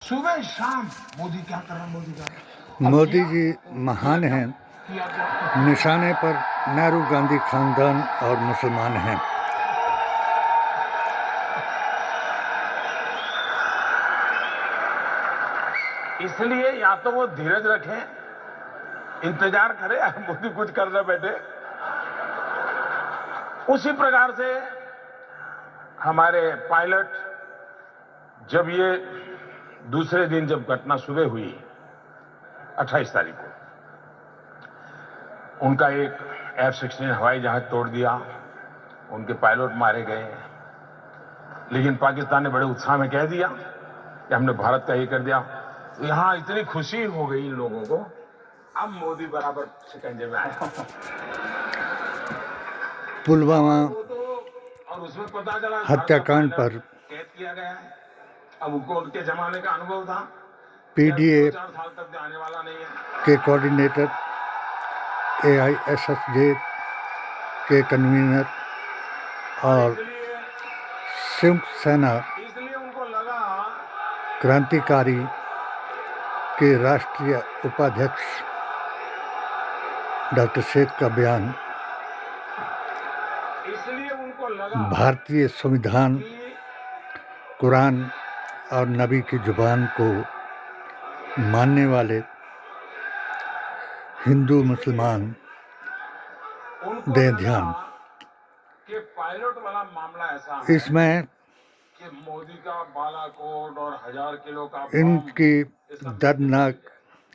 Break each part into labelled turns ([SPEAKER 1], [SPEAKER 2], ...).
[SPEAKER 1] सुबह शाम मोदी क्या कर रहा है, मोदी का
[SPEAKER 2] मोदी जी महान हैं, निशाने पर नेहरू गांधी खानदान और मुसलमान हैं।
[SPEAKER 1] इसलिए या तो वो धीरज रखें, इंतजार करें, मोदी कुछ कर रहे बैठे। उसी प्रकार से हमारे पायलट जब ये दूसरे दिन जब घटना सुबह हुई 28 तारीख को, उनका एक F-16 हवाई जहाज तोड़ दिया, उनके पायलट मारे गए। लेकिन पाकिस्तान ने बड़े उत्साह में कह दिया कि हमने भारत का ये कर दिया। तो यहां इतनी खुशी हो गई इन लोगों को, अब मोदी बराबर शिकंजे में आया।
[SPEAKER 2] पुलवामा
[SPEAKER 1] और उसमें पता चला
[SPEAKER 2] हत्याकांड पर
[SPEAKER 1] कैद किया गया है। अब उनको उनके जमाने का अनुभव था।
[SPEAKER 2] पीडीए
[SPEAKER 1] 4 साल तक आने वाला नहीं है।
[SPEAKER 2] के कोऑर्डिनेटर, AISFJ के कन्वीनर और संयुक्त सेना
[SPEAKER 1] इसलिए उनको लगा
[SPEAKER 2] क्रांतिकारी के राष्ट्रीय उपाध्यक्ष डॉक्टर शेख का बयान
[SPEAKER 1] इसलिए उनको लगा
[SPEAKER 2] भारतीय संविधान, कुरान और नबी की जुबान को मानने वाले हिंदू मुसलमान दें ध्यान।
[SPEAKER 1] कि पायलट वाला मामला ऐसा
[SPEAKER 2] इसमें
[SPEAKER 1] कि मोदी का बालाकोट और 1000 किलो का
[SPEAKER 2] इनकी दर्दनाक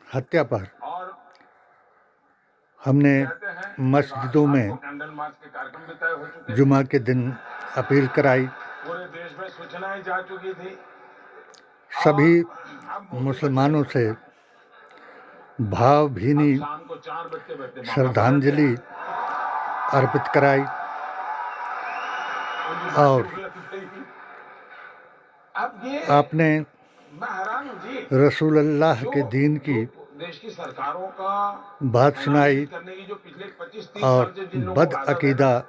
[SPEAKER 2] हत्या पर
[SPEAKER 1] और
[SPEAKER 2] हमने मस्जिदों में
[SPEAKER 1] कैंडल मार्च के कार्यक्रम भी तय हो चुके।
[SPEAKER 2] जुमा के दिन अपील कराई।
[SPEAKER 1] पूरे देश में सूचनाएं जा चुकी थी।
[SPEAKER 2] सभी मुसलमानों से भावभीनी
[SPEAKER 1] शाम को 4 बजते
[SPEAKER 2] श्रद्धांजलि अर्पित कराई और आपने रसूलुल्लाह के दीन की
[SPEAKER 1] देश की सरकारों का
[SPEAKER 2] बात सुनाई
[SPEAKER 1] करने की जो पिछले 25-30
[SPEAKER 2] और
[SPEAKER 1] साल से जिन लोगों
[SPEAKER 2] बद
[SPEAKER 1] को आदत
[SPEAKER 2] अकीदा
[SPEAKER 1] है,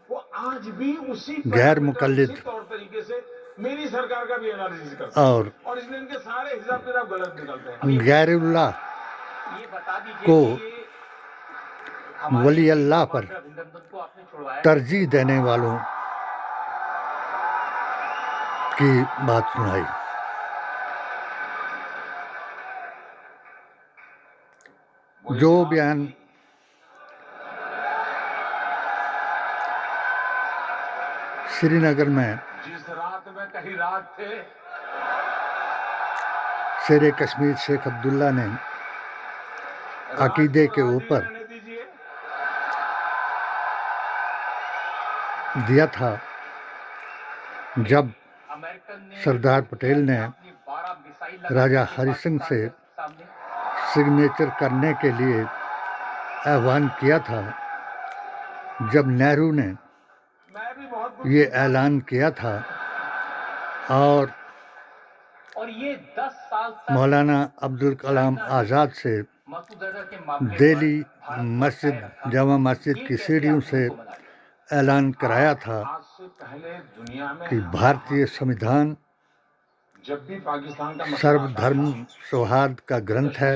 [SPEAKER 1] वो आज भी उसी
[SPEAKER 2] गैर मुकल्लिद
[SPEAKER 1] तौर तरीके से मेरी सरकार का भी एनालिसिस करते हैं
[SPEAKER 2] और
[SPEAKER 1] और इसलिए इनके सारे हिसाब किताब गलत निकलते हैं।
[SPEAKER 2] गैरुल्लाह को वली अल्लाह पर तरजीह देने वालों की बात सुनाई। जो बयान श्रीनगर में
[SPEAKER 1] जिस रात में कहीं रात थे,
[SPEAKER 2] शेर कश्मीर शेख अब्दुल्ला ने अकीदे के ऊपर दिया था, जब सरदार पटेल ने राजा हरि सिंह से सिग्नेचर करने के लिए आह्वान किया था, जब नेहरू ने ये ऐलान किया था और
[SPEAKER 3] ये 10 साल
[SPEAKER 2] मौलाना अब्दुल कलाम आज़ाद से दिल्ली मस्जिद जामा मस्जिद की सीढ़ियों से ऐलान कराया था कि भारतीय संविधान
[SPEAKER 1] जब भी पाकिस्तान का
[SPEAKER 2] सर्वधर्म सौहार्द का ग्रंथ है।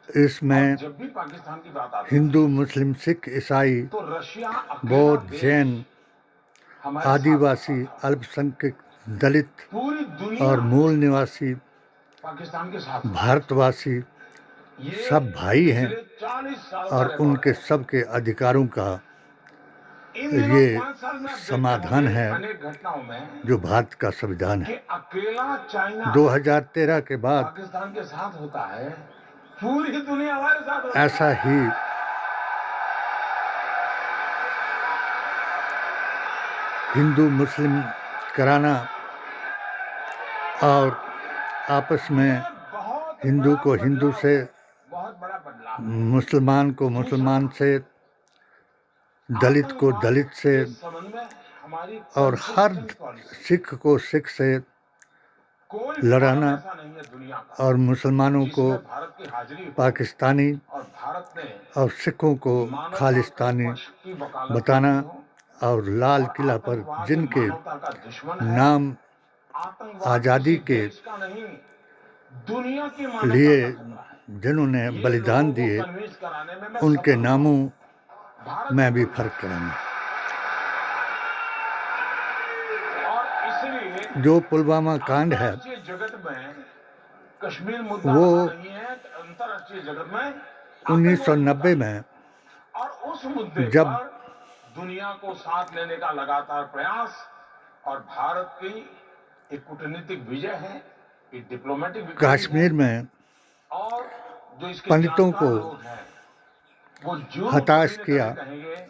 [SPEAKER 2] इसमें
[SPEAKER 1] जब भी पाकिस्तान की बात आती
[SPEAKER 2] हिंदू, मुस्लिम, सिख, ईसाई,
[SPEAKER 1] तो रशिया
[SPEAKER 2] बौद्ध, जैन, आदिवासी, अल्पसंख्यक, दलित
[SPEAKER 1] पूरी दुनिया
[SPEAKER 2] और मूल निवासी
[SPEAKER 1] पाकिस्तान के साथ
[SPEAKER 2] भारतवासी सब भाई हैं
[SPEAKER 1] 40 साल
[SPEAKER 2] और उनके सबके अधिकारों का ये समाधान है
[SPEAKER 1] घटनाओं में
[SPEAKER 2] जो भारत का संविधान है।
[SPEAKER 1] अकेला चाइना
[SPEAKER 2] 2013 के बाद
[SPEAKER 1] पाकिस्तान के साथ होता है, पूरी दुनिया हमारे साथ होता
[SPEAKER 2] ऐसा ही हिंदू मुस्लिम कराना और आपस में हिंदू को हिंदू से,
[SPEAKER 1] बहुत बड़ा बदलाव।
[SPEAKER 2] मुसलमान को मुसलमान से, दलित को दलित से और हर सिख को सिख से लड़ाना और मुसलमानों को पाकिस्तानी और सिखों को खालिस्तानी बताना और लाल किला पर जिनके नाम आज़ादी के
[SPEAKER 1] दुनिया की
[SPEAKER 2] लिए जिन्होंने बलिदान दिए उनके नामों में भी फर्क कराना।
[SPEAKER 1] और इसलिए
[SPEAKER 2] जो पुलवामा कांड है
[SPEAKER 1] जगत में कश्मीर मुद्दा
[SPEAKER 2] वो
[SPEAKER 1] नहीं है, अंतर्राष्ट्रीय जगत में
[SPEAKER 2] 1990 में
[SPEAKER 1] और उस मुद्दे
[SPEAKER 2] जब
[SPEAKER 1] पर दुनिया को साथ लेने का लगातार प्रयास और भारत की एक कूटनीतिक विजय है, एक डिप्लोमेटिक विजय
[SPEAKER 2] कश्मीर में
[SPEAKER 1] और जो इसके
[SPEAKER 2] पंडितों को
[SPEAKER 1] लोग हैं वो जो
[SPEAKER 2] हताश किया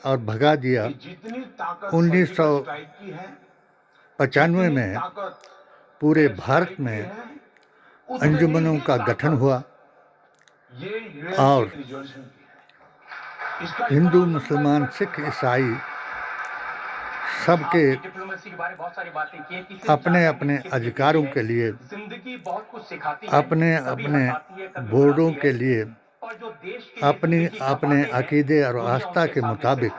[SPEAKER 2] और भगा दिया।
[SPEAKER 1] जितनी ताकत
[SPEAKER 2] 1995 में पूरे भारत में अंजुमनों का गठन हुआ और हिंदू, मुसलमान, सिख, ईसाई सबके अपने अपने अधिकारों के लिए, अपने अपने बोर्डों के लिए, अपने अपने अकीदे और आस्था के मुताबिक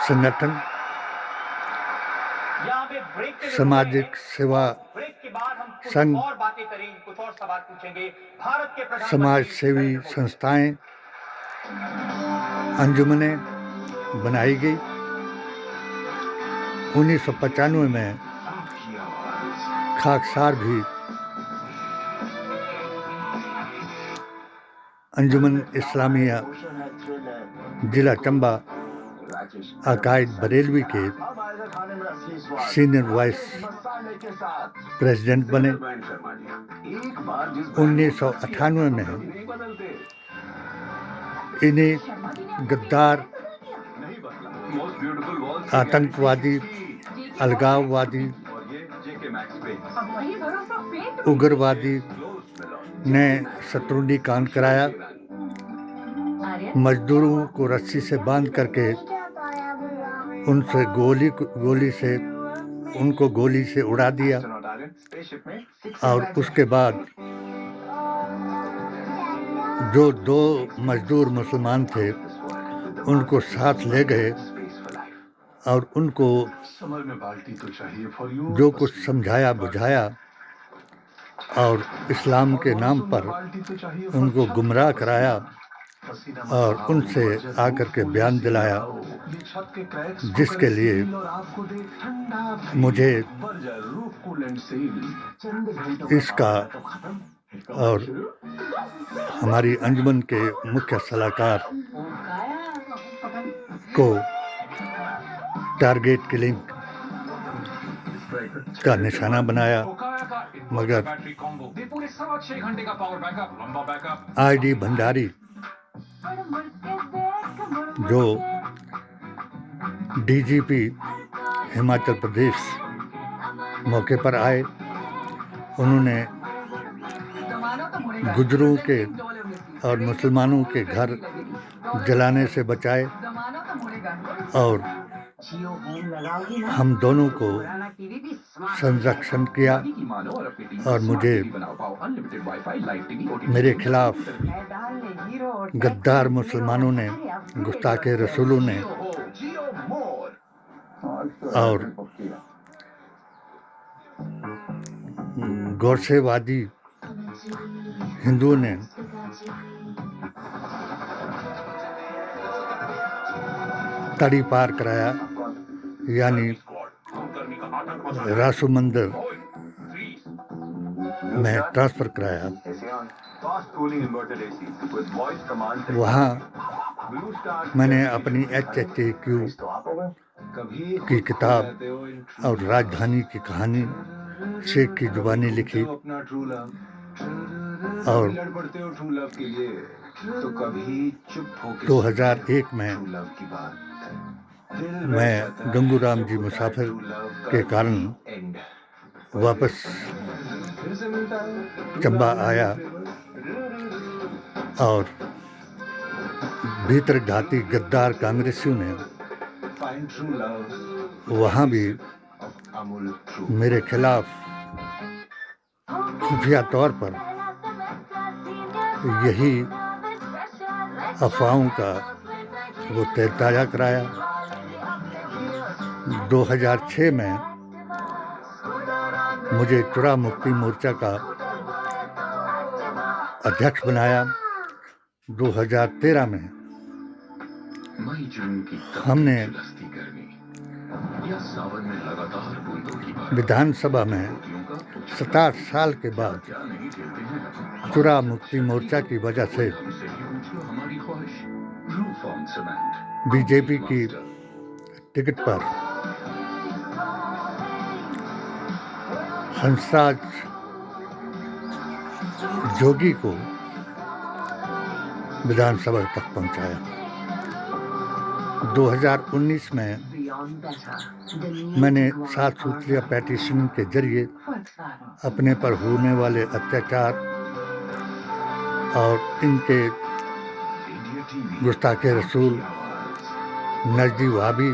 [SPEAKER 2] संगठन, सामाजिक सेवा संघ, समाज सेवी संस्थाएं, अंजुमनें बनाई गई। 1995 में खाकसार भी अंजुमन इस्लामिया जिला चंबा अकायद बरेलवी के सीनियर वाइस प्रेसिडेंट बने। 1998 में इन्हें गद्दार, आतंकवादी, अलगाववादी, उग्रवादी ने शत्रुंडी कांड कराया। मजदूरों को रस्सी से बांध करके उनसे गोली से उड़ा दिया और उसके बाद जो 2 मजदूर मुसलमान थे उनको साथ ले गए और उनको जो कुछ समझाया बुझाया और इस्लाम के नाम पर उनको गुमराह कराया और उनसे आकर के बयान दिलाया, जिसके लिए मुझे इसका और हमारी अंजुमन के मुख्य सलाहकार को टारगेट किलिंग का निशाना बनाया, मगर आईडी भंडारी जो डीजीपी हिमाचल प्रदेश मौके पर आए, उन्होंने गुजरों के और मुसलमानों के घर जलाने से बचाए और हम दोनों को संरक्षण किया और मुझे मेरे खिलाफ गद्दार मुसलमानों ने, गुस्ताखे रसूलों ने और गौरसेवादी हिंदुओं ने तड़ी पार कराया, यानी रासु मंदिर में ट्रांसफर कराया। वहाँ मैंने अपनी HHAQ की किताब और राजधानी की कहानी शेख की जुबानी लिखी और 2001 में मैं गंगूराम जी मुसाफिर के कारण वापस चंबा आया और भीतर घाती गद्दार कांग्रेसियों ने वहाँ भी मेरे खिलाफ खुफिया तौर पर यही अफवाहों का वो ताज़ा कराया। 2006 में मुझे चुरा मुक्ति मोर्चा का अध्यक्ष बनाया। 2013 में हमने विधानसभा में 67 साल के बाद चुरा मुक्ति मोर्चा की वजह से बीजेपी की टिकट पर हंसराज जोगी को विधानसभा तक पहुंचाया। 2019 में मैंने 7 सूत्रीय पेटिशन के जरिए अपने पर होने वाले अत्याचार और इनके गुस्ताखे रसूल, नजदी वहाबी,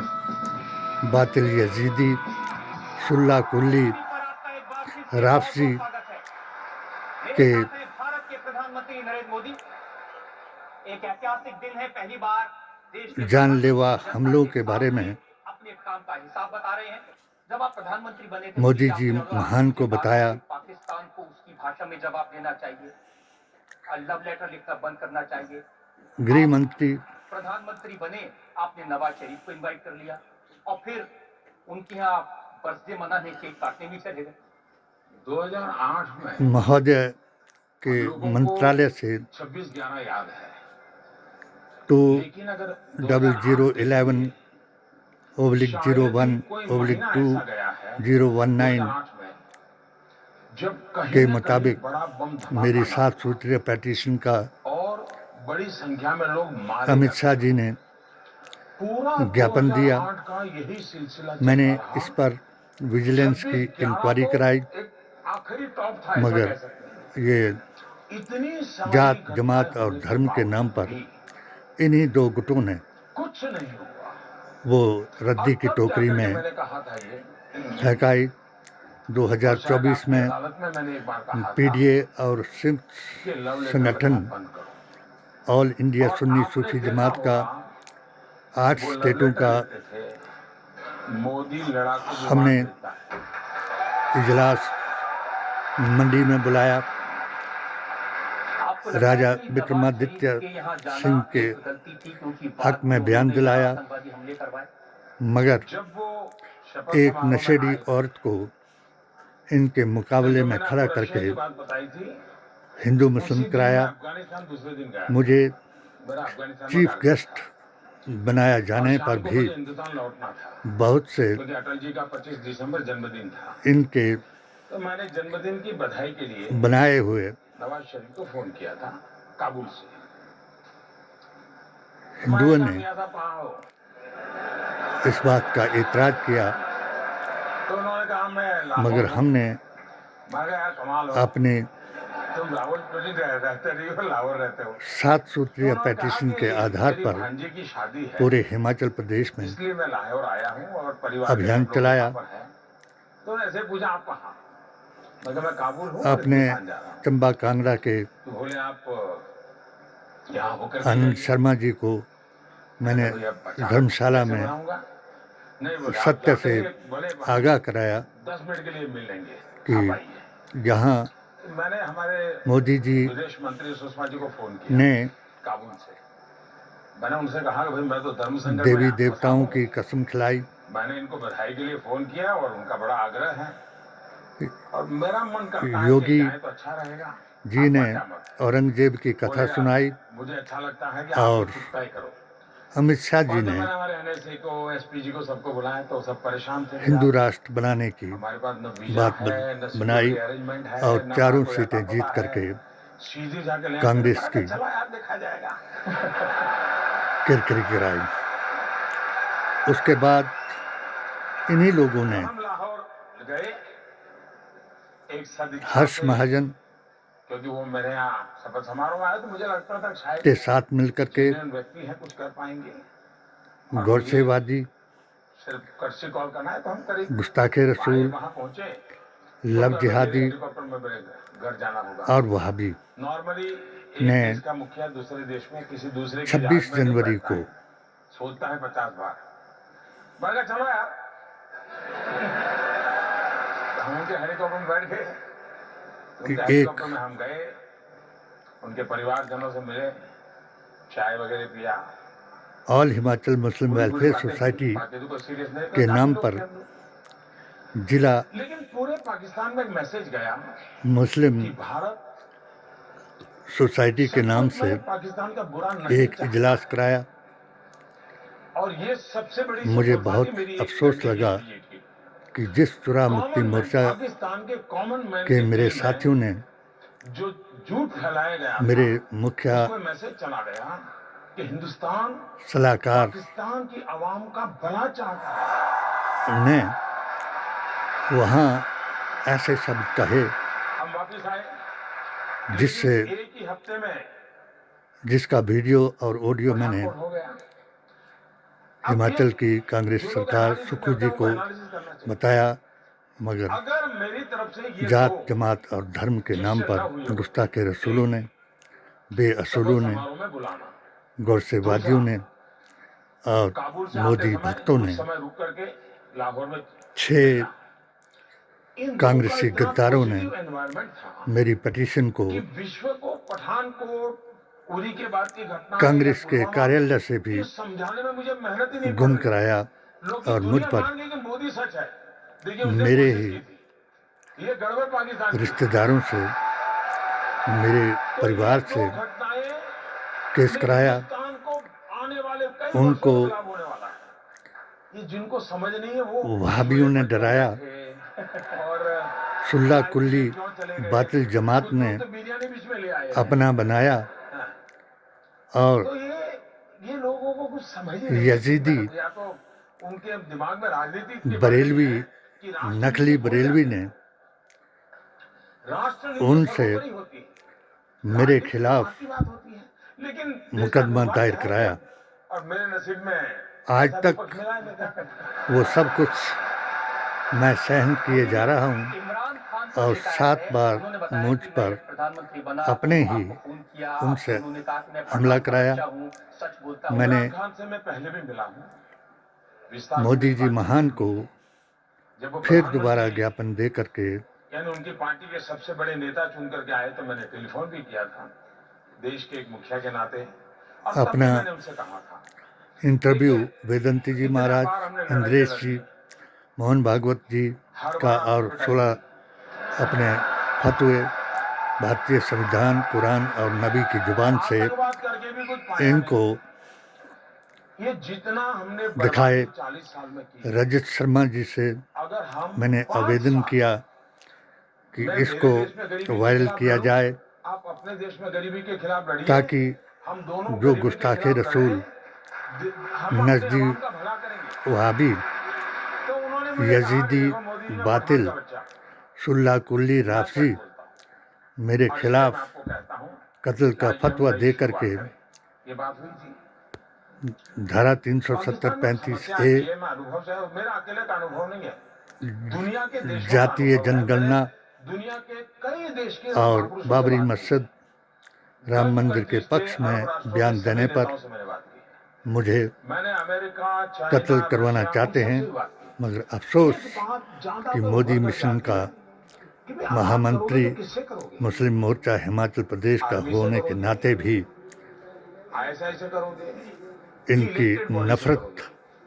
[SPEAKER 2] बातिल यजीदी, शुल्ला कुल्ली, राफसी के
[SPEAKER 3] प्रधानमंत्री नरेंद्र मोदी, एक ऐतिहासिक दिन है। पहली बार
[SPEAKER 2] जानलेवा हमलों के बारे में
[SPEAKER 3] अपने काम का हिसाब बता रहे हैं। जब आप प्रधानमंत्री बने थे,
[SPEAKER 2] मोदी जी महान को बताया
[SPEAKER 3] पाकिस्तान को उसकी भाषा में जवाब देना चाहिए, लव लेटर लिखना बंद करना चाहिए।
[SPEAKER 2] गृह मंत्री
[SPEAKER 3] प्रधानमंत्री बने, आपने नवाज शरीफ को इनवाइट कर लिया और फिर उनके यहाँ बर्थडे मनाने, केक काटने भी चले गए।
[SPEAKER 1] 2008 में
[SPEAKER 2] महोदय के मंत्रालय से
[SPEAKER 1] 26/11 याद है।
[SPEAKER 2] 2011/01/2019 के मुताबिक मेरी 7 सूत्रीय पेटिशन का
[SPEAKER 1] और बड़ी संख्या में लोग
[SPEAKER 2] अमित शाह जी ने ज्ञापन दिया। मैंने इस पर विजिलेंस की इंक्वायरी कराई, मगर ये जात, जमात और धर्म के नाम पर इन्हीं 2 गुटों ने
[SPEAKER 1] कुछ नहीं हुआ,
[SPEAKER 2] वो रद्दी की टोकरी में फेंकाई। 2024 में पीडीए और सिख संगठन ऑल इंडिया सुन्नी सूफी जमात का 8 स्टेटों का हमने इजलास मंडी में बुलाया। राजा विक्रमादित्य सिंह के हक में बयान दिलाया, मगर एक नशेड़ी औरत को इनके मुकाबले में खड़ा करके हिंदू मुस्लिम कराया। मुझे चीफ गेस्ट बनाया जाने पर भी बहुत से
[SPEAKER 1] अटल जी का 25 दिसंबर जन्मदिन था।
[SPEAKER 2] इनके
[SPEAKER 1] तो मैंने जन्मदिन की बधाई के लिए
[SPEAKER 2] बनाए हुए
[SPEAKER 1] नवाज शरीफ को फोन किया था काबुल से।
[SPEAKER 2] हिंदुओं ने इस बात का एतराज किया,
[SPEAKER 1] तो उन्होंने कहा मैं
[SPEAKER 2] मगर हमने
[SPEAKER 1] कमाल हो,
[SPEAKER 2] अपने
[SPEAKER 1] तुम रावलपिंडी रहते नहीं हो, लाहौर रहते हो।
[SPEAKER 2] 7 सूत्रीय पेटिशन के आधार पर
[SPEAKER 1] भांजे की शादी है,
[SPEAKER 2] पूरे हिमाचल प्रदेश में
[SPEAKER 1] इसलिए मैं लाहौर आया हूँ और परिवार
[SPEAKER 2] अभियान चलाया।
[SPEAKER 1] तो ऐसे पूछा आप कहाँ? मगर मैं काबुल हूँ।
[SPEAKER 2] अपने चंबा कांगड़ा के
[SPEAKER 1] तो बोले आप यहाँ होकर
[SPEAKER 2] आनंद शर्मा जी को मैंने धर्मशाला में सत्य से आगाह कराया
[SPEAKER 1] 10 मिनट के लिए मिल लेंगे
[SPEAKER 2] कि यहाँ
[SPEAKER 1] मैंने हमारे
[SPEAKER 2] मोदी जी
[SPEAKER 1] विदेश मंत्री सुषमा जी को फोन किया
[SPEAKER 2] ने
[SPEAKER 1] काबुल से। मैंने उनसे कहा कि भाई मैं तो धर्म संकट
[SPEAKER 2] देवी
[SPEAKER 1] में
[SPEAKER 2] देवताओं की कसम खिलाई।
[SPEAKER 1] मैंने इनको बधाई के लिए फोन किया और उनका बड़ा आग्रह है और मेरा मन करता है
[SPEAKER 2] योगी
[SPEAKER 1] कि जाए तो अच्छा रहेगा।
[SPEAKER 2] जी ने औरंगजेब की कथा सुनाई
[SPEAKER 1] मुझे अच्छा लगता है कि
[SPEAKER 2] और
[SPEAKER 1] आप तय करो।
[SPEAKER 2] अमित शाह जी ने
[SPEAKER 1] हमारे एनएसए को, एसपीजी को सबको बुलाया तो सब परेशान थे।
[SPEAKER 2] हिंदू राष्ट्र बनाने की
[SPEAKER 1] हमारे पास न
[SPEAKER 2] बात बनाई और 4 सीटें जीत करके
[SPEAKER 1] सीधी जाके
[SPEAKER 2] कांग्रेस की
[SPEAKER 1] चला यार देखा जाएगा
[SPEAKER 2] किरकिरी गिराई। उसके बाद इन्हीं लोगों ने
[SPEAKER 1] हम लाहौर गए, एक सदिच्छा
[SPEAKER 2] हर्ष
[SPEAKER 1] से,
[SPEAKER 2] महाजन
[SPEAKER 1] क्योंकि वो मेरे यहाँ शपथ समारोह आया तो मुझे लगता था शायद
[SPEAKER 2] के साथ मिलकर के
[SPEAKER 1] व्यक्ति है कुछ कर पाएंगे।
[SPEAKER 2] गौरसेवादी,
[SPEAKER 1] सिर्फ कर्सी कॉल करना है तो हम करेंगे।
[SPEAKER 2] गुस्ताखे रसूल,
[SPEAKER 1] वहाँ पहुंचे,
[SPEAKER 2] लव जिहादी
[SPEAKER 1] हेलीकॉप्टर में मेरे घर जाना होगा।
[SPEAKER 2] और वहाबी
[SPEAKER 1] नॉर्मली
[SPEAKER 2] ने
[SPEAKER 1] देश का मुखिया दूसरे देश में किसी दूसरे
[SPEAKER 2] 26 जनवरी को
[SPEAKER 1] सोचता है 50 बार। मैंने कहा चलो यार हम उनके हेलीकॉप्टर में बैठ गए, उनके
[SPEAKER 2] एक
[SPEAKER 1] हेलीकॉप्टर में हम गए, उनके परिवारजनों से मिले, चाय वगैरह पिया।
[SPEAKER 2] ऑल हिमाचल मुस्लिम वेलफेयर सोसाइटी
[SPEAKER 1] बाकी तो कोई सीरियस नहीं,
[SPEAKER 2] के नाम पर जिला
[SPEAKER 1] लेकिन पूरे पाकिस्तान में एक मैसेज गया
[SPEAKER 2] मुस्लिम
[SPEAKER 1] कि भारत
[SPEAKER 2] सोसाइटी के नाम से
[SPEAKER 1] पाकिस्तान का बुरा नहीं
[SPEAKER 2] एक इजलास कराया।
[SPEAKER 1] और ये सबसे बड़ी
[SPEAKER 2] मुझे
[SPEAKER 1] सफलता
[SPEAKER 2] बहुत
[SPEAKER 1] थी मेरी एक
[SPEAKER 2] अफसोस
[SPEAKER 1] लड़के
[SPEAKER 2] लगा
[SPEAKER 1] की जीत की।
[SPEAKER 2] कि जिस चुरा मुक्ति मोर्चा
[SPEAKER 1] पाकिस्तान के कॉमन मैन
[SPEAKER 2] के मेरे
[SPEAKER 1] दिल में
[SPEAKER 2] साथियों ने
[SPEAKER 1] जो झूठ फैलाया गया
[SPEAKER 2] मेरे
[SPEAKER 1] था,
[SPEAKER 2] मुखिया
[SPEAKER 1] उसमें मैसेज चला गया कि हिंदुस्तान
[SPEAKER 2] सलाहकार
[SPEAKER 1] पाकिस्तान की आवाम का भला चाहता है।
[SPEAKER 2] ने वहाँ ऐसे शब्द कहे
[SPEAKER 1] हम वापिस आए,
[SPEAKER 2] जिससे
[SPEAKER 1] एक ही हफ्ते में
[SPEAKER 2] जिसका वीडियो और ऑडियो मैंने
[SPEAKER 1] पठानकोट हो गया।
[SPEAKER 2] हिमाचल की कांग्रेस सरकार सुक्खू जी को बताया, मगर
[SPEAKER 1] अगर मेरी तरफ से ये
[SPEAKER 2] जात
[SPEAKER 1] दो
[SPEAKER 2] जमात और धर्म के नाम पर गुस्ताखे रसूलों ने, बेअसूलों ने,
[SPEAKER 1] समारोह में बुलाना,
[SPEAKER 2] गौरसेवादियों ने और
[SPEAKER 1] काबुल से
[SPEAKER 2] मोदी
[SPEAKER 1] आते
[SPEAKER 2] भक्तों
[SPEAKER 1] समय
[SPEAKER 2] ने
[SPEAKER 1] कुछ समय रुक करके लाहौर में
[SPEAKER 2] 6
[SPEAKER 1] इन
[SPEAKER 2] कांग्रेसी
[SPEAKER 1] लोगों का इतना
[SPEAKER 2] गद्दारों ने
[SPEAKER 1] पॉजिटिव एनवायरनमेंट था
[SPEAKER 2] मेरी पिटीशन को
[SPEAKER 1] कि विश्व को पठानकोट उरी के बाद की घटना
[SPEAKER 2] कांग्रेस के कार्यालय से भी
[SPEAKER 1] समझाने में मुझे मेहनत ही नहीं
[SPEAKER 2] गुम
[SPEAKER 1] पड़ रही।
[SPEAKER 2] कराया
[SPEAKER 1] लोग
[SPEAKER 2] और
[SPEAKER 1] दुनिया
[SPEAKER 2] मुझ पर
[SPEAKER 1] मान गई कि मोदी सच है। देखिए उसने
[SPEAKER 2] मेरे
[SPEAKER 1] कोशिश
[SPEAKER 2] ही
[SPEAKER 1] की थी। ये गड़बड़ पाकिस्तान की।
[SPEAKER 2] रिश्तेदारों से, मेरे
[SPEAKER 1] तो
[SPEAKER 2] परिवार
[SPEAKER 1] ये
[SPEAKER 2] से
[SPEAKER 1] दो घटनाएं
[SPEAKER 2] केस कराया।
[SPEAKER 1] हिंदुस्तान को आने वाले कई
[SPEAKER 2] उनको
[SPEAKER 1] वर्षों में लाभ होने वाला है। ये जिनको समझ नहीं है वो
[SPEAKER 2] वहाबियों ने डराया,
[SPEAKER 1] और
[SPEAKER 2] सुल्ला कुल्ली बातिल जमात ने
[SPEAKER 1] तो बिरयानी बीच में ले आए।
[SPEAKER 2] अपना बनाया और
[SPEAKER 1] तो ये लोगों को कुछ समझ ही नहीं।
[SPEAKER 2] यजीदी
[SPEAKER 1] या तो उनके दिमाग में राजनीति इतनी
[SPEAKER 2] बरेलवी,
[SPEAKER 1] कि राष्ट्र
[SPEAKER 2] नकली बरेलवी ने
[SPEAKER 1] राष्ट्र
[SPEAKER 2] उनसे
[SPEAKER 1] नीति होती है,
[SPEAKER 2] मेरे खिलाफ
[SPEAKER 1] की बात होती है, लेकिन
[SPEAKER 2] मुकदमा दायर कराया।
[SPEAKER 1] और मेरे नसीब में
[SPEAKER 2] आज
[SPEAKER 1] ऐसा
[SPEAKER 2] तक
[SPEAKER 1] विपक्ष मिला है, मैं क्या करूं?
[SPEAKER 2] वो सब कुछ मैं सहन किए जा रहा हूँ
[SPEAKER 3] इमरान खान से
[SPEAKER 2] और
[SPEAKER 3] शिकायत
[SPEAKER 2] 7
[SPEAKER 3] है।
[SPEAKER 2] बार
[SPEAKER 3] उन्होंने बताया
[SPEAKER 2] मुझ
[SPEAKER 3] कि
[SPEAKER 2] पर
[SPEAKER 3] मैं प्रधानमंत्री बना,
[SPEAKER 2] अपने ही
[SPEAKER 3] आपको फोन किया,
[SPEAKER 2] उनसे
[SPEAKER 3] उन्होंने कहा कि मैं
[SPEAKER 2] हमला
[SPEAKER 3] पठान का
[SPEAKER 2] कराया।
[SPEAKER 3] बच्चा हूं, सच बोलता हूं।
[SPEAKER 2] मैंने
[SPEAKER 1] इमरान खान से मैं पहले भी मिला हूं, विस्तार से
[SPEAKER 2] मोदी जी
[SPEAKER 1] बात
[SPEAKER 2] महान को
[SPEAKER 1] जब वो
[SPEAKER 2] फिर
[SPEAKER 1] प्रधानमंत्री
[SPEAKER 2] दोबारा ज्ञापन दे करके
[SPEAKER 1] यानी उनकी पार्टी के सबसे बड़े नेता चुन करके आए तो मैंने टेलीफोन भी किया था देश के एक मुखिया के नाते, और तब भी
[SPEAKER 2] अपना
[SPEAKER 1] मैंने उनसे कहा था
[SPEAKER 2] इंटरव्यू वेदंती जी महाराज, इंद्रेश जी, मोहन भागवत जी का और 16 अपने फतवे भारतीय संविधान, कुरान और नबी की जुबान से
[SPEAKER 1] आतंकवाद करके भी कुछ पाया
[SPEAKER 2] इनको
[SPEAKER 1] नहीं। ये जितना हमने
[SPEAKER 2] दिखाए।
[SPEAKER 1] 40 साल में की,
[SPEAKER 2] रजत शर्मा जी से
[SPEAKER 1] अगर हम
[SPEAKER 2] मैंने
[SPEAKER 1] 5
[SPEAKER 2] आवेदन
[SPEAKER 1] साल
[SPEAKER 2] किया कि
[SPEAKER 1] मैं मेरे
[SPEAKER 2] इसको
[SPEAKER 1] देश में गरीबी के
[SPEAKER 2] वायरल
[SPEAKER 1] खिलाफ
[SPEAKER 2] किया
[SPEAKER 1] लड़ूं,
[SPEAKER 2] जाए,
[SPEAKER 1] आप अपने देश में गरीबी के खिलाफ लड़िए,
[SPEAKER 2] ताकि
[SPEAKER 1] हम दोनों
[SPEAKER 2] जो
[SPEAKER 1] गरीबी के
[SPEAKER 2] गुस्ताखे
[SPEAKER 1] खिलाफ
[SPEAKER 2] रसूल,
[SPEAKER 1] लड़ें, हम अपने
[SPEAKER 2] नजदी
[SPEAKER 1] अवाम का भला करेंगे।
[SPEAKER 2] वहाबी,
[SPEAKER 1] तो उन्होंने मुझे कहा कि
[SPEAKER 2] यजीदी,
[SPEAKER 1] देखो मोदी जी, मैं
[SPEAKER 2] बातिल,
[SPEAKER 1] पठान का बच्चा,
[SPEAKER 2] सुल्ला कुल्ली,
[SPEAKER 1] मैं सच
[SPEAKER 2] राफसी
[SPEAKER 1] बोलता हूं।
[SPEAKER 2] मेरे
[SPEAKER 1] और इसलिए
[SPEAKER 2] खिलाफ
[SPEAKER 1] मैं आपको कहता हूं,
[SPEAKER 2] कत्ल का
[SPEAKER 1] आज
[SPEAKER 2] फतवा
[SPEAKER 1] हम
[SPEAKER 2] दे
[SPEAKER 1] शुरुआत
[SPEAKER 2] करके
[SPEAKER 1] करें। ये बात हुई थी
[SPEAKER 2] धारा
[SPEAKER 1] पाकिस्तान में
[SPEAKER 2] 370-35
[SPEAKER 1] समस्या
[SPEAKER 2] ए
[SPEAKER 1] ये मैं अनुभव से, मेरा अकेले का अनुभव नहीं है, दुनिया के देशों का
[SPEAKER 2] जातीय
[SPEAKER 1] अनुभव है।
[SPEAKER 2] जनगणना
[SPEAKER 1] मैंने दुनिया के कई देश के
[SPEAKER 2] और
[SPEAKER 1] महापुरुषों से
[SPEAKER 2] बाबरी
[SPEAKER 1] बात की।
[SPEAKER 2] मस्जिद, राम मंदिर के पक्ष में बयान देने पर मुझे
[SPEAKER 1] मैंने अमेरिका, चाइना,
[SPEAKER 2] कत्ल करवाना
[SPEAKER 1] रशिया,
[SPEAKER 2] चाहते
[SPEAKER 1] उन
[SPEAKER 2] हैं,
[SPEAKER 1] सबसे बात की।
[SPEAKER 2] मगर अफसोस
[SPEAKER 1] एक बात ज्यादा
[SPEAKER 2] कि
[SPEAKER 1] तो
[SPEAKER 2] मोदी
[SPEAKER 1] बहुत
[SPEAKER 2] मिशन का
[SPEAKER 1] कि भाई आप
[SPEAKER 2] महामंत्री
[SPEAKER 1] करोगे तो किससे करोगे?
[SPEAKER 2] मुस्लिम मोर्चा हिमाचल प्रदेश का
[SPEAKER 1] आर्मी से
[SPEAKER 2] होने के
[SPEAKER 1] करोगे?
[SPEAKER 2] नाते भी
[SPEAKER 1] ऐसे करोगे?
[SPEAKER 2] इनकी
[SPEAKER 1] इलेक्टेड बॉडी से
[SPEAKER 2] नफरत
[SPEAKER 1] करोगे?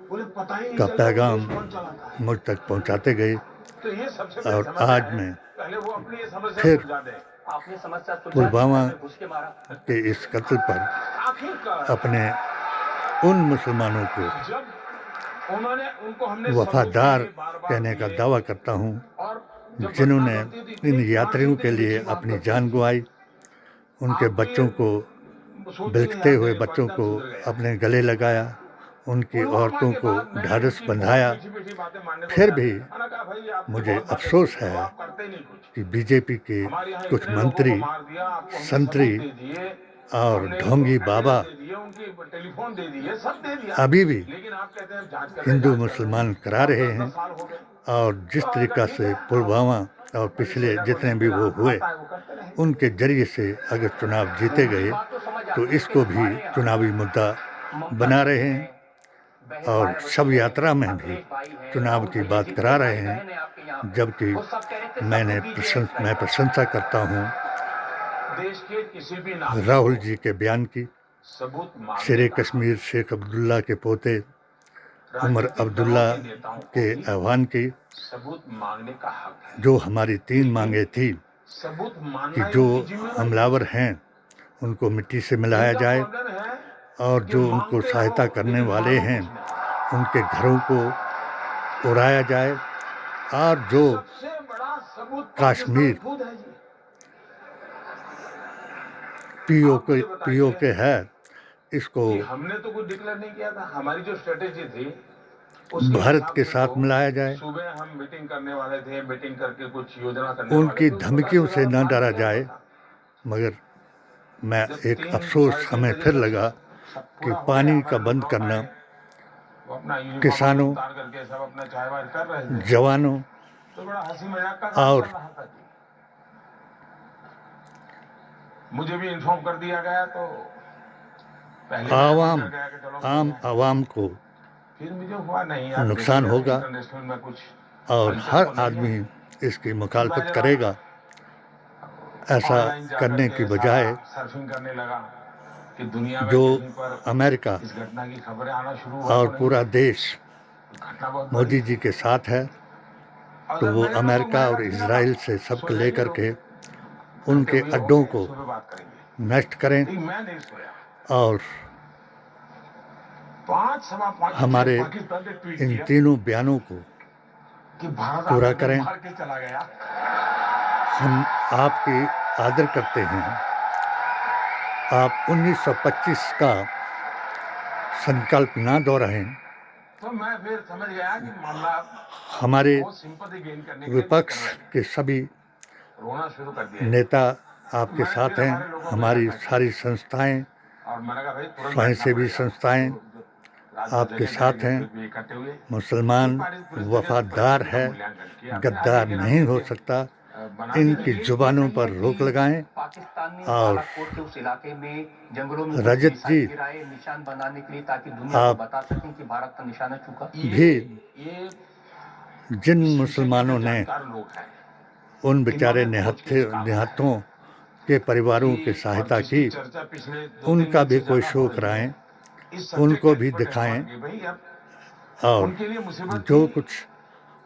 [SPEAKER 1] बोले पता ही नहीं
[SPEAKER 2] का
[SPEAKER 1] चलता
[SPEAKER 2] पैगाम
[SPEAKER 1] देश कौन चलाता है।
[SPEAKER 2] मुझ तक पहुंचाते गए
[SPEAKER 1] तो ये सबसे बड़ी
[SPEAKER 2] और
[SPEAKER 1] समस्या
[SPEAKER 2] आज
[SPEAKER 1] है।
[SPEAKER 2] मैं
[SPEAKER 1] पहले वो अपनी ये समस्या
[SPEAKER 2] फिर
[SPEAKER 1] सुलझा दें।
[SPEAKER 3] आपने समस्या सुलझा दी,
[SPEAKER 2] पुलवामा
[SPEAKER 3] मैंने घुस के मारा।
[SPEAKER 2] के इस कत्ल पर
[SPEAKER 1] आखिरकार
[SPEAKER 2] अपने उन मुसलमानों को
[SPEAKER 1] जब उन्होंने उनको हमने
[SPEAKER 2] वफादार
[SPEAKER 1] सबूत दिए, बार-बार
[SPEAKER 2] कहने का
[SPEAKER 1] दिए,
[SPEAKER 2] दावा करता हूँ,
[SPEAKER 1] और जब
[SPEAKER 2] जिन्होंने
[SPEAKER 1] घटना घटती थी,
[SPEAKER 2] इन
[SPEAKER 1] इतनी
[SPEAKER 2] यात्रियों के
[SPEAKER 1] मीठी
[SPEAKER 2] लिए
[SPEAKER 1] बात
[SPEAKER 2] अपनी
[SPEAKER 1] करते
[SPEAKER 2] जान
[SPEAKER 1] थे।
[SPEAKER 2] गंवाई, उनके
[SPEAKER 1] आपके
[SPEAKER 2] बच्चों को,
[SPEAKER 1] सोच
[SPEAKER 2] बिलखते
[SPEAKER 1] नहीं
[SPEAKER 2] हुए
[SPEAKER 1] आते,
[SPEAKER 2] बच्चों
[SPEAKER 1] पाकिस्तान
[SPEAKER 2] को
[SPEAKER 1] सुधर गया।
[SPEAKER 2] अपने गले लगाया, उनकी
[SPEAKER 1] पुलवामा
[SPEAKER 2] औरतों
[SPEAKER 1] के
[SPEAKER 2] को
[SPEAKER 1] बाद मैंने
[SPEAKER 2] ढाढ़स
[SPEAKER 1] उनकी
[SPEAKER 2] बंधाया।
[SPEAKER 1] बहुत मीठी-मीठी बातें मानने को
[SPEAKER 2] फिर
[SPEAKER 1] तैयार
[SPEAKER 2] भी
[SPEAKER 1] था। मैंने कहा, भाई आप तो
[SPEAKER 2] मुझे
[SPEAKER 1] बहुत बातें
[SPEAKER 2] अफसोस
[SPEAKER 1] करते हो,
[SPEAKER 2] है
[SPEAKER 1] आप करते नहीं कुछ।
[SPEAKER 2] कि बीजेपी के
[SPEAKER 1] हमारे यहाँ
[SPEAKER 2] कुछ
[SPEAKER 1] इतने लोगों
[SPEAKER 2] मंत्री,
[SPEAKER 1] को मार दिया, आपको हमने
[SPEAKER 2] संतरी
[SPEAKER 1] सबूत दे दिए,
[SPEAKER 2] और
[SPEAKER 1] हमने
[SPEAKER 2] ढोंगी
[SPEAKER 1] एड्रेस
[SPEAKER 2] बाबा
[SPEAKER 1] दे दिए, उनकी टेलीफोन दे दिए, सब दे दिया।
[SPEAKER 2] अभी भी
[SPEAKER 1] लेकिन आप कहते हैं जांच कर
[SPEAKER 2] हिंदू मुसलमान करा रहे हैं।
[SPEAKER 1] 10 साल हो गए।
[SPEAKER 2] और जिस तरीका से पुलवामा और पिछले जितने भी वो हुए, उनके जरिए से अगर चुनाव जीते गए तो इसको भी चुनावी मुद्दा बना रहे हैं और शव यात्रा में भी चुनाव की बात करा रहे हैं। जबकि
[SPEAKER 3] वो सब कह रहे थे
[SPEAKER 2] मैं प्रशंसा करता हूँ
[SPEAKER 1] देश के किसी भी नागरिक
[SPEAKER 2] राहुल जी के बयान की,
[SPEAKER 1] सबूत मांगने
[SPEAKER 2] शेर
[SPEAKER 1] का
[SPEAKER 2] कश्मीर शेख अब्दुल्ला के पोते उमर
[SPEAKER 1] राजनीतिक
[SPEAKER 2] अब्दुल्ला
[SPEAKER 1] दलों के नेताओं को
[SPEAKER 2] के
[SPEAKER 1] भी
[SPEAKER 2] आह्वान की,
[SPEAKER 1] सबूत मांगने का हक है।
[SPEAKER 2] जो हमारी 3 मांगे थी
[SPEAKER 1] सबूत
[SPEAKER 2] कि
[SPEAKER 1] मांगना
[SPEAKER 2] जो
[SPEAKER 1] इनकी जिम्मेदारी
[SPEAKER 2] हमलावर हैं उनको मिट्टी से मिलाया
[SPEAKER 1] इनका
[SPEAKER 2] जाए
[SPEAKER 1] ऑर्डर है
[SPEAKER 2] और
[SPEAKER 1] कि
[SPEAKER 2] जो उनको
[SPEAKER 1] मांगते
[SPEAKER 2] सहायता
[SPEAKER 1] रहो,
[SPEAKER 2] करने
[SPEAKER 1] लेकिन
[SPEAKER 2] वाले
[SPEAKER 1] मांगो
[SPEAKER 2] हैं
[SPEAKER 1] कुछ नहीं।
[SPEAKER 2] उनके घरों को उड़ाया जाए, और जो
[SPEAKER 1] सबसे बड़ा सबूत
[SPEAKER 2] कश्मीर
[SPEAKER 1] पाकिस्तान खुद है जी।
[SPEAKER 2] पीओके है, इसको
[SPEAKER 1] कि हमने तो कुछ डिक्लेयर नहीं किया था। हमारी जो स्ट्रेटेजी थी उसके
[SPEAKER 2] भारत
[SPEAKER 1] हिसाब
[SPEAKER 2] के
[SPEAKER 1] से
[SPEAKER 2] साथ
[SPEAKER 1] तो
[SPEAKER 2] मिलाया जाए,
[SPEAKER 1] सुबह हम मीटिंग करने वाले थे, मीटिंग करके कुछ योजना करने वाले
[SPEAKER 2] उनकी
[SPEAKER 1] थे, उसको
[SPEAKER 2] धमकियों
[SPEAKER 1] 10,000
[SPEAKER 2] से न
[SPEAKER 1] पानी
[SPEAKER 2] डरा
[SPEAKER 1] दिया
[SPEAKER 2] जाए।
[SPEAKER 1] हुआ था।
[SPEAKER 2] मगर मैं
[SPEAKER 1] जब
[SPEAKER 2] एक
[SPEAKER 1] 3
[SPEAKER 2] अफसोस
[SPEAKER 1] साढ़े 3
[SPEAKER 2] हमें
[SPEAKER 1] बजे
[SPEAKER 2] फिर
[SPEAKER 1] तक
[SPEAKER 2] लगा
[SPEAKER 1] सब
[SPEAKER 2] कि
[SPEAKER 1] पूरा हो गया,
[SPEAKER 2] पानी
[SPEAKER 1] हमारे
[SPEAKER 2] का
[SPEAKER 1] लोग
[SPEAKER 2] बंद
[SPEAKER 1] लौट
[SPEAKER 2] करना
[SPEAKER 1] आए, वो अपना यूनिफॉर्म
[SPEAKER 2] किसानों,
[SPEAKER 1] उतार करके सब अपना चाय वाय कर रहे थे,
[SPEAKER 2] जवानों
[SPEAKER 1] तो बड़ा हंसी मजाक का काम
[SPEAKER 2] और
[SPEAKER 1] चल रहा था जी। मुझे भी इन्फॉर्म कर दिया गया, तो पहले मैं
[SPEAKER 2] आवाम
[SPEAKER 1] मंदिर गया कि चलो
[SPEAKER 2] आम
[SPEAKER 1] मिलते हैं।
[SPEAKER 2] आवाम को
[SPEAKER 1] फिर मुझे हुआ नहीं यार,
[SPEAKER 2] नुकसान
[SPEAKER 1] देखिए
[SPEAKER 2] होगा
[SPEAKER 1] इंटरनेशनल में कुछ
[SPEAKER 2] और
[SPEAKER 1] हलचल
[SPEAKER 2] हर
[SPEAKER 1] तो नहीं
[SPEAKER 2] आदमी
[SPEAKER 1] है।
[SPEAKER 2] इसकी मुखालफत
[SPEAKER 1] मैंने
[SPEAKER 2] करेगा। ऐसा
[SPEAKER 1] ऑनलाइन जाकर
[SPEAKER 2] करने
[SPEAKER 1] के
[SPEAKER 2] की
[SPEAKER 1] सारा
[SPEAKER 2] बजाय
[SPEAKER 1] सर्फिंग करने लगा कि दुनिया में
[SPEAKER 2] जो
[SPEAKER 1] कहीं पर
[SPEAKER 2] अमेरिका
[SPEAKER 1] इस घटना की खबरें आना शुरू हुआ
[SPEAKER 2] और
[SPEAKER 1] तो नहीं।
[SPEAKER 2] पूरा देश
[SPEAKER 1] घटना बहुत बड़ी
[SPEAKER 2] मोदी
[SPEAKER 1] थी।
[SPEAKER 2] जी के साथ है, तो
[SPEAKER 1] अगर
[SPEAKER 2] वो
[SPEAKER 1] मेरे लोगों
[SPEAKER 2] अमेरिका
[SPEAKER 1] को
[SPEAKER 2] और
[SPEAKER 1] मिलेगा,
[SPEAKER 2] इजराइल से
[SPEAKER 1] सो
[SPEAKER 2] सबको
[SPEAKER 1] जाएंगे
[SPEAKER 2] लेकर
[SPEAKER 1] लोग।
[SPEAKER 2] के
[SPEAKER 1] थके
[SPEAKER 2] उनके
[SPEAKER 1] हुए
[SPEAKER 2] अड्डों
[SPEAKER 1] होंगे,
[SPEAKER 2] को
[SPEAKER 1] सुबह बात करेंगे।
[SPEAKER 2] नष्ट करें
[SPEAKER 1] लेकिन मैं नहीं सोया।
[SPEAKER 2] और
[SPEAKER 1] 5
[SPEAKER 2] हमारे
[SPEAKER 1] पाकिस्तान ने ट्वीट
[SPEAKER 2] इन
[SPEAKER 1] किया
[SPEAKER 2] तीनों बयानों को
[SPEAKER 1] कि भारत
[SPEAKER 2] पूरा
[SPEAKER 1] आतंकवाद
[SPEAKER 2] करें।
[SPEAKER 1] मार के चला गया।
[SPEAKER 2] हम आपकी आदर करते हैं। आप 1925 का संकल्प ना दोहराएं।
[SPEAKER 1] तो मैं फिर समझ गया कि मामला
[SPEAKER 2] हमारे
[SPEAKER 1] वो सिंपैथी गेन करने के लिए
[SPEAKER 2] विपक्ष
[SPEAKER 1] कर रहे हैं।
[SPEAKER 2] के सभी
[SPEAKER 1] रोना शुरू कर दिया।
[SPEAKER 2] नेता आपके
[SPEAKER 1] मैंने
[SPEAKER 2] साथ
[SPEAKER 1] फिर
[SPEAKER 2] हैं।
[SPEAKER 1] हमारे लोगों को
[SPEAKER 2] हमारी
[SPEAKER 1] इकट्ठा किया।
[SPEAKER 2] सारी संस्थाएं,
[SPEAKER 1] और मैंने कहा भाई तुरंत
[SPEAKER 2] स्वयंसेवी संस्थाएं आपके साथ हैं।
[SPEAKER 1] इकट्ठे हुए।
[SPEAKER 2] मुसलमान वफादार है, गद्दार नहीं हो सकता। इनकी जुबानों पर रोक लगाएं।
[SPEAKER 3] पाकिस्तान ने
[SPEAKER 2] और
[SPEAKER 3] बालाकोट के उस इलाके में जंगलों में
[SPEAKER 2] रजत जी,
[SPEAKER 3] गिराए निशान बनाने के लिए, ताकि दुनिया
[SPEAKER 2] आप
[SPEAKER 3] को बता सकें कि भारत का निशाना चूका।
[SPEAKER 2] भी जिन मुसलमानों ने उन बेचारे निहत्थों के परिवारों की सहायता की, उनका भी कोई शो कराएं, उनको भी दिखाएं। और जो कुछ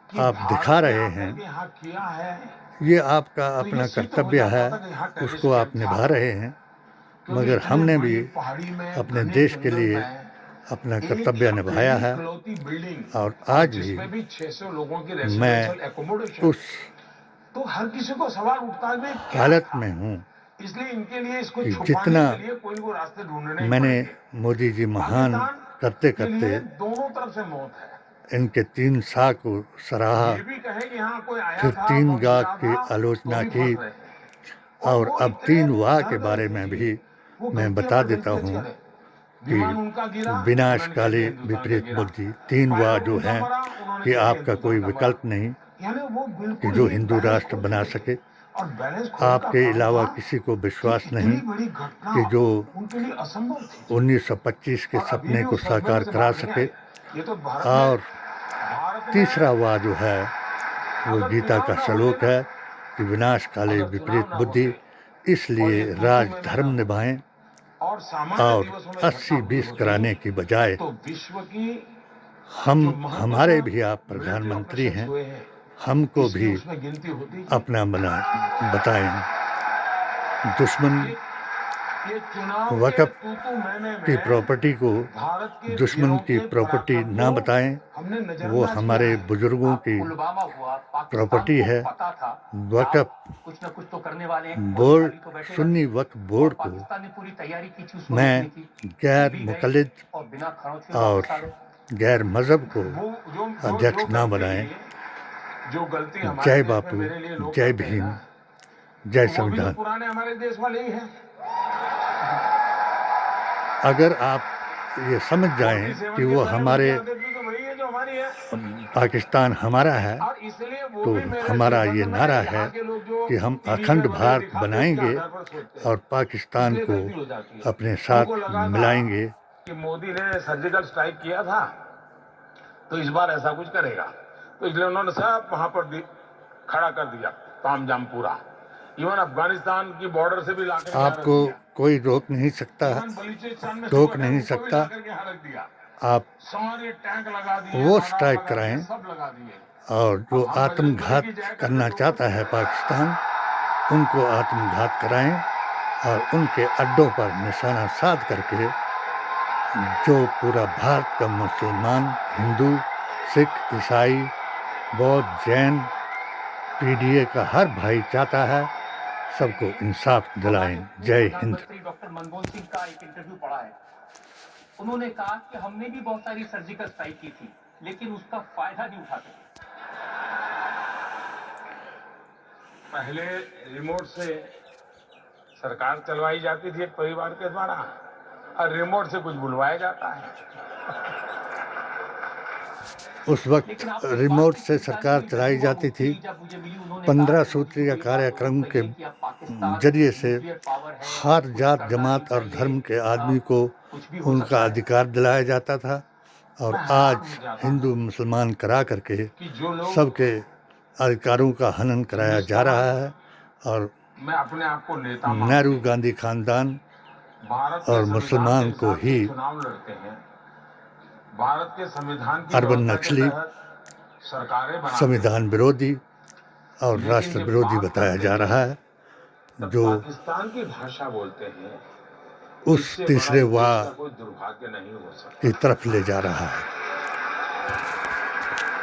[SPEAKER 2] आप दिखा रहे हैं, ये आपका अपना कर्तव्य है, उसको आप निभा रहे हैं। मगर हमने भी अपने देश के लिए अपना कर्तव्य निभाया है। और आज भी मैं उस
[SPEAKER 1] तो हर किसी को सवाल उठता है क्या
[SPEAKER 2] हालत
[SPEAKER 1] था?
[SPEAKER 2] में हूँ
[SPEAKER 1] इसलिए इनके लिए इसको
[SPEAKER 2] कि
[SPEAKER 1] छुपाने
[SPEAKER 2] जितना
[SPEAKER 1] के लिए कोई रास्ते ढूंढने
[SPEAKER 2] मैंने
[SPEAKER 1] पड़ेंगे।
[SPEAKER 2] मोदी जी महान करते
[SPEAKER 1] के लिए
[SPEAKER 2] करते
[SPEAKER 1] दोनों तरफ से मौत है।
[SPEAKER 2] इनके 3 सा को सराहा,
[SPEAKER 1] ये भी कहे कि हाँ कोई आया
[SPEAKER 2] फिर
[SPEAKER 1] था,
[SPEAKER 2] 3
[SPEAKER 1] बहुत
[SPEAKER 2] गा
[SPEAKER 1] गिरा
[SPEAKER 2] की
[SPEAKER 1] था,
[SPEAKER 2] आलोचना
[SPEAKER 1] तो भी
[SPEAKER 2] की,
[SPEAKER 1] फंस रहे हैं।
[SPEAKER 2] और
[SPEAKER 1] वो
[SPEAKER 2] अब
[SPEAKER 1] इतने
[SPEAKER 2] 3 वाह के
[SPEAKER 1] डर
[SPEAKER 2] बारे
[SPEAKER 1] गए
[SPEAKER 2] में
[SPEAKER 1] थे,
[SPEAKER 2] भी
[SPEAKER 1] वो
[SPEAKER 2] मैं
[SPEAKER 1] गलतियां
[SPEAKER 2] बता
[SPEAKER 1] पर
[SPEAKER 2] देता
[SPEAKER 1] गलतियां
[SPEAKER 2] हूँ
[SPEAKER 1] करे। विमान उनका गिरा,
[SPEAKER 2] कि विनाश
[SPEAKER 1] उन्होंने
[SPEAKER 2] काले
[SPEAKER 1] कहा कि हिंदुस्तान का
[SPEAKER 2] विपरीत
[SPEAKER 1] गिरा।
[SPEAKER 2] बुद्धि 3 वाह
[SPEAKER 1] पायलट
[SPEAKER 2] जो
[SPEAKER 1] उनका
[SPEAKER 2] हैं
[SPEAKER 1] मरा, उन्होंने
[SPEAKER 2] कि
[SPEAKER 1] कहा कि
[SPEAKER 2] आपका कोई
[SPEAKER 1] हिंदुस्तान का
[SPEAKER 2] विकल्प
[SPEAKER 1] मरा।
[SPEAKER 2] नहीं
[SPEAKER 1] यानी वो
[SPEAKER 2] कि
[SPEAKER 1] बिल्कुल
[SPEAKER 2] जो
[SPEAKER 1] ही
[SPEAKER 2] हिंदू
[SPEAKER 1] बैलेंस
[SPEAKER 2] राष्ट्र
[SPEAKER 1] खो
[SPEAKER 2] बना
[SPEAKER 1] चुके
[SPEAKER 2] सके।
[SPEAKER 1] थे। और बैलेंस खोने का
[SPEAKER 2] आपके
[SPEAKER 1] काम
[SPEAKER 2] अलावा
[SPEAKER 1] हुआ
[SPEAKER 2] किसी को
[SPEAKER 1] कि
[SPEAKER 2] विश्वास
[SPEAKER 1] इतनी
[SPEAKER 2] नहीं
[SPEAKER 1] बड़ी घटना
[SPEAKER 2] कि जो
[SPEAKER 1] उनके लिए असंभव थी।
[SPEAKER 2] 1925 के
[SPEAKER 1] और अभी
[SPEAKER 2] सपने
[SPEAKER 1] भी
[SPEAKER 2] को
[SPEAKER 1] उस सपने
[SPEAKER 2] साकार
[SPEAKER 1] से
[SPEAKER 2] करा
[SPEAKER 1] बाहर नहीं
[SPEAKER 2] सके।
[SPEAKER 1] आए। ये तो भारत
[SPEAKER 2] और
[SPEAKER 1] में
[SPEAKER 2] तीसरा वाह जो है वो
[SPEAKER 1] अगर
[SPEAKER 2] गीता
[SPEAKER 1] चुनाव
[SPEAKER 2] का
[SPEAKER 1] ना
[SPEAKER 2] श्लोक
[SPEAKER 1] होते ना,
[SPEAKER 2] है कि विनाश काले
[SPEAKER 1] अगर
[SPEAKER 2] विपरीत
[SPEAKER 1] चुनाव ना
[SPEAKER 2] बुद्धि,
[SPEAKER 1] होते
[SPEAKER 2] इसलिए
[SPEAKER 1] और ये
[SPEAKER 2] राज
[SPEAKER 1] तुर्की में
[SPEAKER 2] धर्म
[SPEAKER 1] ना हो,
[SPEAKER 2] निभाएं
[SPEAKER 1] और सामान्य
[SPEAKER 2] और
[SPEAKER 1] दिवसों में घटना हुई
[SPEAKER 2] 80-20
[SPEAKER 1] होती,
[SPEAKER 2] कराने की बजाय
[SPEAKER 1] तो विश्व की
[SPEAKER 2] हम
[SPEAKER 1] जो
[SPEAKER 2] हमारे
[SPEAKER 1] महत्वपूर्ण
[SPEAKER 2] भी आप
[SPEAKER 1] मिलिट्री
[SPEAKER 2] प्रधानमंत्री
[SPEAKER 1] ऑपरेशंस
[SPEAKER 2] हैं,
[SPEAKER 1] हुए हैं,
[SPEAKER 2] हमको
[SPEAKER 1] इसलिए
[SPEAKER 2] भी
[SPEAKER 1] उसमें गिनती होती कि
[SPEAKER 2] अपना बताएं। दुश्मन
[SPEAKER 1] ये चुनाव
[SPEAKER 2] वक़्फ़
[SPEAKER 1] के तू मैंने
[SPEAKER 2] की
[SPEAKER 1] में
[SPEAKER 2] प्रॉपर्टी को
[SPEAKER 1] भारत के
[SPEAKER 2] दुश्मन
[SPEAKER 1] वीरों
[SPEAKER 2] की
[SPEAKER 1] के
[SPEAKER 2] प्रॉपर्टी
[SPEAKER 1] पराक्रम
[SPEAKER 2] ना
[SPEAKER 1] को
[SPEAKER 2] बताएं।
[SPEAKER 1] हमने
[SPEAKER 2] वो
[SPEAKER 1] नजरअंदाज
[SPEAKER 2] हमारे
[SPEAKER 1] किया है।
[SPEAKER 2] बुजुर्गों
[SPEAKER 3] अब
[SPEAKER 2] की
[SPEAKER 3] पुलवामा हुआ, पाकिस्तान
[SPEAKER 2] प्रॉपर्टी
[SPEAKER 3] को
[SPEAKER 2] है।
[SPEAKER 3] पता था कि
[SPEAKER 2] वक़्फ़
[SPEAKER 3] आप कुछ न कुछ तो करने वाले हैं, कोई
[SPEAKER 2] बोर्ड,
[SPEAKER 3] खाली तो बैठेगा
[SPEAKER 2] सुन्नी
[SPEAKER 3] नहीं।
[SPEAKER 2] वक्फ
[SPEAKER 3] और
[SPEAKER 2] बोर्ड को
[SPEAKER 3] पाकिस्तान ने पूरी तैयारी की थी उसको
[SPEAKER 2] मैं
[SPEAKER 3] रोकने की।
[SPEAKER 2] गैर
[SPEAKER 3] हम भी गए
[SPEAKER 2] मुक़ल्लिद
[SPEAKER 3] और बिना खरोंच के
[SPEAKER 2] और
[SPEAKER 3] वापस आ गए।
[SPEAKER 2] गैर मज़हब को
[SPEAKER 1] वो
[SPEAKER 2] अध्यक्ष ना बनाएं।
[SPEAKER 1] जो गलती हमारे
[SPEAKER 2] जय
[SPEAKER 1] देश में
[SPEAKER 2] बापू,
[SPEAKER 1] मेरे लिए लोग
[SPEAKER 2] जय
[SPEAKER 1] करते हैं
[SPEAKER 2] भीम,
[SPEAKER 1] ना,
[SPEAKER 2] जय
[SPEAKER 1] तो वो भी तो
[SPEAKER 2] संविधान।
[SPEAKER 1] पुराने हमारे देश वाले ही हैं।
[SPEAKER 2] अगर आप ये समझ जाएं कि वो हमारे
[SPEAKER 1] तो वही है जो हमारी है।
[SPEAKER 2] पाकिस्तान हमारा है,
[SPEAKER 1] और इसलिए वो
[SPEAKER 2] तो
[SPEAKER 1] भी मेरे
[SPEAKER 2] हमारा
[SPEAKER 1] संबंध
[SPEAKER 2] ये
[SPEAKER 1] में
[SPEAKER 2] नारा
[SPEAKER 1] यहाँ
[SPEAKER 2] है
[SPEAKER 1] के लोग जो
[SPEAKER 2] कि हम
[SPEAKER 1] टीवी
[SPEAKER 2] अखंड
[SPEAKER 1] पे वगैरह
[SPEAKER 2] भारत
[SPEAKER 1] दिखाते हैं,
[SPEAKER 2] बनाएंगे
[SPEAKER 1] उसके आधार पर सोचते हैं।
[SPEAKER 2] और पाकिस्तान
[SPEAKER 1] इसलिए
[SPEAKER 2] को
[SPEAKER 1] गलती हो जाती है।
[SPEAKER 2] अपने साथ
[SPEAKER 1] उनको लगा था
[SPEAKER 2] मिलाएंगे।
[SPEAKER 1] कि मोदी ने सर्जिकल स्ट्राइक किया था, तो इस बार ऐसा कुछ करेगा, तो इसलिए उन्होंने सब वहां पर खड़ा कर दिया, तामझाम पूरा। इवन अफगानिस्तान की बॉर्डर से भी लाकर
[SPEAKER 2] आपको कोई रोक नहीं सकता,
[SPEAKER 1] बलूचिस्तान में
[SPEAKER 2] रोक नहीं सकता। आप
[SPEAKER 1] सारे टैंक लगा दिए,
[SPEAKER 2] वो स्ट्राइक कराएं,
[SPEAKER 1] सब लगा दिए।
[SPEAKER 2] और जो आत्मघात करना चाहता है पाकिस्तान, उनको आत्मघात कराएं और उनके अड्डों पर निशाना साध करके जो पूरा भारत का मुसलमान, हिंदू, सिख, ईसाई, बौद्ध, जैन, पीडीए का हर भाई चाहता है सबको इंसाफ दिलाएं। जय हिंद।
[SPEAKER 3] डॉक्टर मनमोहन सिंह का एक इंटरव्यू पढ़ा है, उन्होंने कहा कि हमने भी बहुत सारी सर्जिकल स्ट्राइक की थी लेकिन उसका फायदा नहीं उठा सके।
[SPEAKER 1] पहले रिमोट से सरकार चलवाई जाती थी एक परिवार के द्वारा, और रिमोट से कुछ बुलवाया जाता है।
[SPEAKER 2] उस वक्त रिमोट से सरकार चलाई जाती थी। 15 सूत्रीय कार्यक्रम के जरिए से हर जात, जमात और धर्म के आदमी को उनका अधिकार दिलाया जाता था, और आज हिंदू मुसलमान करा करके सबके अधिकारों का हनन कराया जा रहा है। और
[SPEAKER 1] मैं अपने आप को नेता
[SPEAKER 2] नेहरू गांधी खानदान और मुसलमान को ही
[SPEAKER 1] चुनाव लड़ते हैं, भारत के संविधान की
[SPEAKER 2] अर्बन नक्सली,
[SPEAKER 1] सरकारें
[SPEAKER 2] संविधान विरोधी और राष्ट्र विरोधी बताया जा रहा है, जो
[SPEAKER 1] पाकिस्तान की भाषा बोलते हैं,
[SPEAKER 2] उस तीसरे वाह
[SPEAKER 1] कोई दुर्भाग्य नहीं हो सकता
[SPEAKER 2] की तरफ ले जा रहा है।